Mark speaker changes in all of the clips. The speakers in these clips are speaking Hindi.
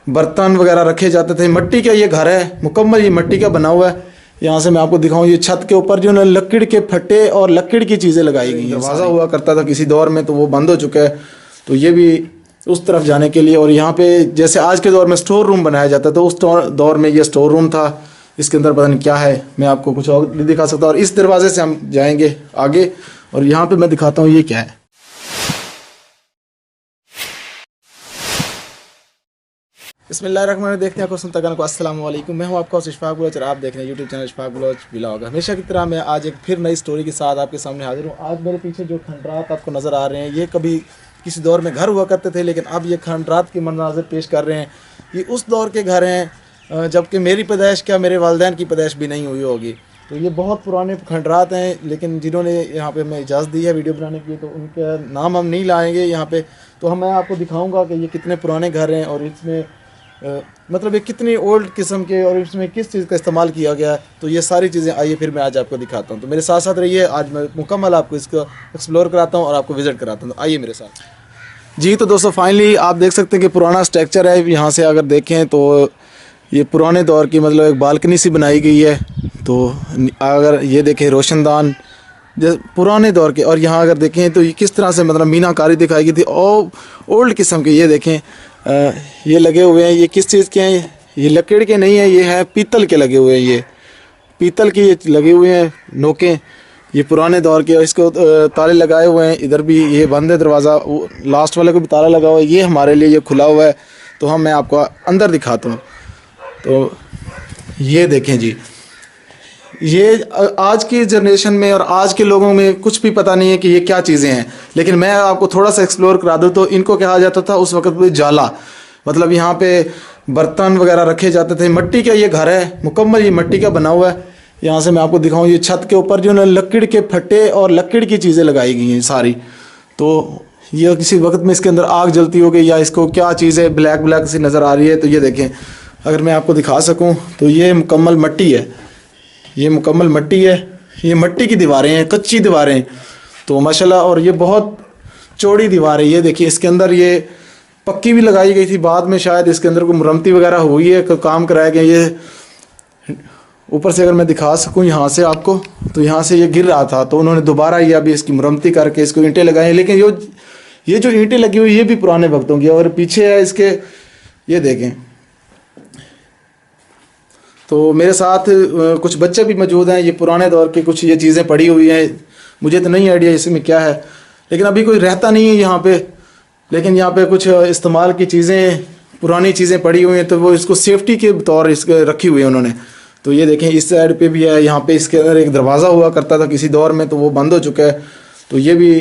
Speaker 1: बर्तन वगैरह रखे जाते थे। मिट्टी का ये घर है, मुकम्मल ये मिट्टी का बना हुआ है। यहाँ से मैं आपको दिखाऊं, ये छत के ऊपर जो ना लकड़ी के फट्टे और लकड़ी की चीज़ें लगाई गई हैं। दरवाज़ा हुआ करता था किसी दौर में, तो वो बंद हो चुका है, तो ये भी उस तरफ जाने के लिए। और यहाँ पे जैसे आज के दौर में स्टोर रूम बनाया जाता था, उस दौर में ये स्टोर रूम था। इसके अंदर पता नहीं क्या है, मैं आपको कुछ और नहीं दिखा सकता। और इस दरवाजे से हम जाएंगे आगे, और यहाँ पे मैं दिखाता हूँ ये क्या है। बिस्मिल्लाहिर्रहमानिर्रहीम। देखते हैं क्वेश्चन तक को। अस्सलाम वालेकुम, मैं हूँ आपका इशफाक बलोच और आप देख रहे हैं YouTube channel Ishfaq Baloch vlog. हमेशा की तरह मैं आज एक फिर नई स्टोरी के साथ आपके सामने हाजिर हूँ। आज मेरे पीछे जो खंडरात आपको नज़र आ रहे हैं, ये कभी किसी दौर में घर हुआ करते थे, लेकिन अब ये खंडरात के मनाज़िर पेश कर रहे हैं। ये उस दौर के घर हैं जबकि मेरी पैदाइश क्या, मेरे वालिदैन की पैदाइश भी नहीं हुई होगी। तो ये बहुत पुराने खंडरात हैं, लेकिन जिन्होंने यहाँ पे हमें इजाज़त दी है वीडियो बनाने की, तो उनका नाम हम नहीं लाएंगे यहाँ पे। तो मैं आपको दिखाऊंगा कि ये कितने पुराने घर हैं और इसमें मतलब ये कितनी ओल्ड किस्म के, और इसमें किस चीज़ का इस्तेमाल किया गया है। तो ये सारी चीज़ें आइए फिर मैं आज आपको दिखाता हूँ। तो मेरे साथ साथ रहिए, आज मैं मुकम्मल आपको इसको एक्सप्लोर कराता हूँ और आपको विज़िट कराता हूँ। तो आइए मेरे साथ। जी तो दोस्तों, फाइनली आप देख सकते हैं कि पुराना स्ट्रक्चर है। यहाँ से अगर देखें तो ये पुराने दौर की मतलब एक बालकनी सी बनाई गई है। तो अगर ये देखें रोशनदान पुराने दौर के, और यहाँ अगर देखें तो ये किस तरह से मतलब मीनाकारी दिखाई गई थी और ओल्ड किस्म के। ये देखें ये लगे हुए हैं, ये किस चीज़ के हैं, ये लकड़ी के नहीं है, ये है पीतल के लगे हुए हैं। ये पीतल के ये लगे हुए हैं नोके, ये पुराने दौर के। इसको ताले लगाए हुए हैं, इधर भी ये बंद है दरवाज़ा, लास्ट वाले को भी ताला लगा हुआ है। ये हमारे लिए ये खुला हुआ है, तो मैं आपको अंदर दिखाता हूँ। तो ये देखें जी, ये आज की जनरेशन में और आज के लोगों में कुछ भी पता नहीं है कि ये क्या चीज़ें हैं, लेकिन मैं आपको थोड़ा सा एक्सप्लोर करा दूँ। तो इनको कहा जाता था उस वक्त में जाला, मतलब यहाँ पे बर्तन वगैरह रखे जाते थे। मिट्टी का ये घर है, मुकम्मल ये मिट्टी का बना हुआ है। यहाँ से मैं आपको दिखाऊँ, ये छत के ऊपर जो ना लकड़ी के फट्टे और लकड़ी की चीज़ें लगाई गई हैं सारी। तो ये किसी वक्त में इसके अंदर आग जलती हो गई या इसको क्या चीज़ है, ब्लैक ब्लैक सी नज़र आ रही है। तो ये देखें, अगर मैं आपको दिखा सकूँ तो ये मुकम्मल मिट्टी है, ये मुकम्मल मिट्टी है। ये मिट्टी की दीवारें हैं, कच्ची दीवारें, तो माशाल्लाह। और ये बहुत चौड़ी दीवार है। ये देखिए, इसके अंदर ये पक्की भी लगाई गई थी, बाद में शायद इसके अंदर कोई मुरम्मती वगैरह हुई है, काम कराया गया। ये ऊपर से अगर मैं दिखा सकूं यहाँ से आपको, तो यहाँ से ये गिर रहा था, तो उन्होंने दोबारा ये अभी इसकी मुरम्मती करके इसको ईंटें लगाई। लेकिन ये जो ईंटें लगी हुई ये भी पुराने वक्तों की। और पीछे है इसके, ये देखें। तो मेरे साथ कुछ बच्चे भी मौजूद हैं। ये पुराने दौर की कुछ ये चीज़ें पड़ी हुई हैं, मुझे तो नहीं आइडिया इसमें क्या है, लेकिन अभी कोई रहता नहीं है यहाँ पे। लेकिन यहाँ पे कुछ इस्तेमाल की चीज़ें, पुरानी चीज़ें पड़ी हुई हैं, तो वो इसको सेफ्टी के तौर इसके रखी हुई है उन्होंने। तो ये देखें, इस साइड पे भी है। यहाँ पे इसके अंदर एक दरवाज़ा हुआ करता था किसी दौर में, तो वो बंद हो चुका है। तो ये भी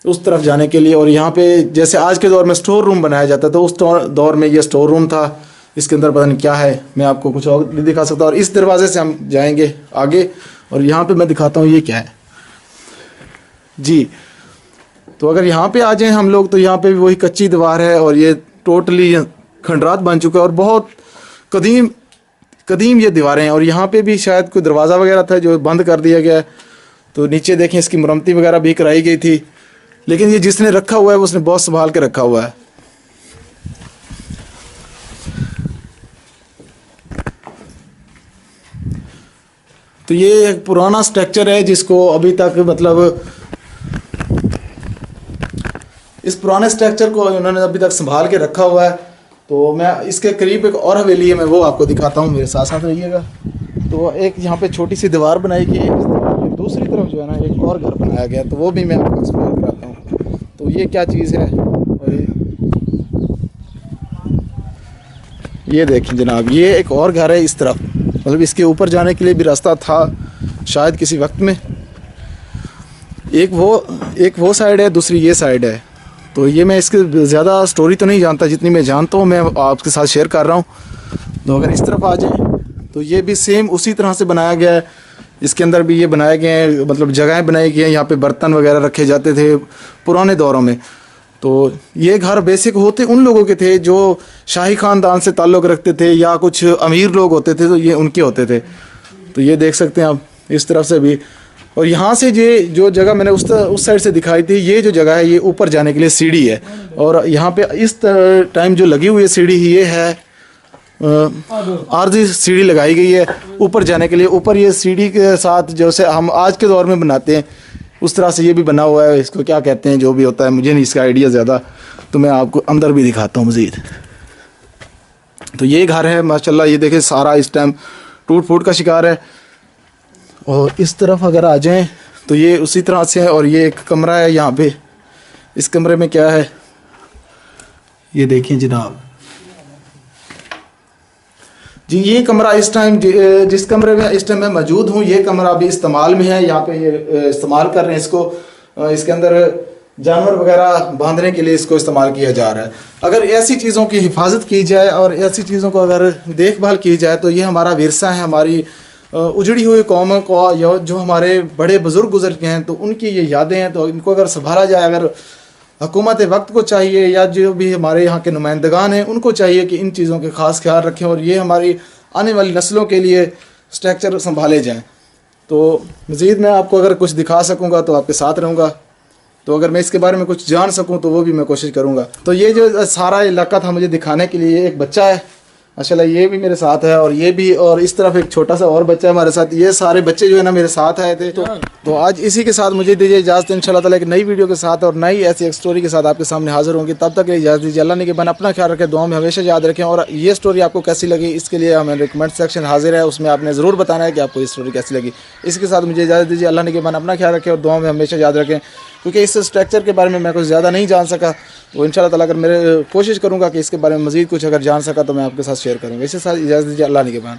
Speaker 1: उस तरफ जाने के लिए। और यहाँ पे जैसे आज के दौर में स्टोर रूम बनाया जाता था, उस दौर में ये स्टोर रूम था। इसके अंदर पता नहीं क्या है, मैं आपको कुछ और नहीं दिखा सकता। और इस दरवाजे से हम जाएंगे आगे, और यहाँ पे मैं दिखाता हूँ ये क्या है जी। तो अगर यहाँ पे आ जाएं हम लोग, तो यहाँ पे भी वही कच्ची दीवार है, और ये टोटली खंडरात बन चुका है, और बहुत कदीम ये दीवारें हैं। और यहाँ पे भी शायद कोई दरवाज़ा वगैरह था जो बंद कर दिया गया है। तो नीचे देखें, इसकी मुरम्मती वगैरह भी कराई गई थी, लेकिन ये जिसने रखा हुआ है उसने बहुत संभाल के रखा हुआ है। तो ये एक पुराना स्ट्रक्चर है जिसको अभी तक मतलब इस पुराने स्ट्रक्चर को उन्होंने अभी तक संभाल के रखा हुआ है। तो मैं इसके करीब एक और हवेली है, मैं वो आपको दिखाता हूँ, मेरे साथ साथ रहिएगा। तो एक यहाँ पे छोटी सी दीवार बनाई गई है, इस दीवार की दूसरी तरफ जो है ना एक और घर बनाया गया है, तो वो भी मैं आपको एक्सप्लोर कराता हूँ। तो ये क्या चीज़ है, और ये देखें जनाब, ये एक और घर है इस तरफ, मतलब इसके ऊपर जाने के लिए भी रास्ता था शायद किसी वक्त में। एक वो साइड है, दूसरी ये साइड है। तो ये मैं इसके ज़्यादा स्टोरी तो नहीं जानता, जितनी मैं जानता हूँ मैं आपके साथ शेयर कर रहा हूँ। तो अगर इस तरफ आ जाएं, तो ये भी सेम उसी तरह से बनाया गया है। इसके अंदर भी ये बनाए गए हैं, मतलब जगहें बनाई गई हैं, यहाँ पे बर्तन वगैरह रखे जाते थे पुराने दौरों में। तो ये घर बेसिक होते उन लोगों के थे जो शाही ख़ानदान से ताल्लुक़ रखते थे, या कुछ अमीर लोग होते थे, तो ये उनके होते थे। तो ये देख सकते हैं आप इस तरफ से भी। और यहाँ से ये जो जगह मैंने उस साइड से दिखाई थी, ये जो जगह है ये ऊपर जाने के लिए सीढ़ी है। और यहाँ पे इस टाइम जो लगी हुई है सीढ़ी, ये है आरजी सीढ़ी लगाई गई है ऊपर जाने के लिए। ऊपर ये सीढ़ी के साथ जैसे हम आज के दौर में बनाते हैं उस तरह से ये भी बना हुआ है। इसको क्या कहते हैं जो भी होता है, मुझे नहीं इसका आइडिया ज़्यादा, तो मैं आपको अंदर भी दिखाता हूँ मज़ीद। तो ये घर है माशाल्लाह, ये देखें सारा इस टाइम टूट फूट का शिकार है। और इस तरफ अगर आ जाएं तो ये उसी तरह से है। और ये एक कमरा है यहाँ पे, इस कमरे में क्या है ये देखिए जनाब जी। ये कमरा इस टाइम जिस कमरे में इस टाइम मैं मौजूद हूँ, ये कमरा अभी इस्तेमाल में है। यहाँ पे ये इस्तेमाल कर रहे हैं इसको, इसके अंदर जानवर वगैरह बांधने के लिए इसको इस्तेमाल किया जा रहा है। अगर ऐसी चीज़ों की हिफाजत की जाए और ऐसी चीज़ों को अगर देखभाल की जाए तो ये हमारा विरसा है, हमारी उजड़ी हुई कौम को, जो हमारे बड़े बुज़ुर्ग गुजर गए हैं तो उनकी ये यादें हैं। तो इनको अगर संभाला जाए, अगर हुकूमत वक्त को चाहिए या जो भी हमारे यहाँ के नुमाइंदगान हैं उनको चाहिए कि इन चीज़ों के ख़ास ख्याल रखें और ये हमारी आने वाली नस्लों के लिए स्ट्रक्चर संभाले जाएं। तो मज़ीद मैं आपको अगर कुछ दिखा सकूँगा तो आपके साथ रहूँगा, तो अगर मैं इसके बारे में कुछ जान सकूँ तो वो भी मैं कोशिश करूँगा। तो ये जो सारा इलाका था मुझे दिखाने के लिए, एक बच्चा है माशाल्लाह, ये भी मेरे साथ है और ये भी, और इस तरफ एक छोटा सा और बच्चा है हमारे साथ। ये सारे बच्चे जो है ना मेरे साथ आए थे। तो आज इसी के साथ मुझे दीजिए इजाज़त, इंशाल्लाह ताला एक नई वीडियो के साथ और नई ऐसी एक स्टोरी के साथ आपके सामने हाजिर होंगे। तब तक इजाज़त दीजिए, अल्लाह ने के बन अपना ख्याल रखें, दुआ में हमेशा याद रखें। और ये स्टोरी आपको कैसी लगी इसके लिए हमें कमेंट सेक्शन हाजिर है, उसमें आपने ज़रूर बताना है कि आपको ये स्टोरी कैसी लगी। इसके साथ मुझे इजाज़त दीजिए, अल्लाह ने के बन अपना ख्याल रखें और दुआ में हमेशा याद रखें। क्योंकि इस स्ट्रक्चर के बारे में मैं कुछ ज़्यादा नहीं जान सका, तो इंशाल्लाह ताला अगर मेरे कोशिश करूँगा कि इसके बारे में मज़ीद कुछ अगर जान सका तो मैं आपके साथ शेयर करूँगा। इसके साथ इजाज़त दीजिए, अल्लाह ने के बाद।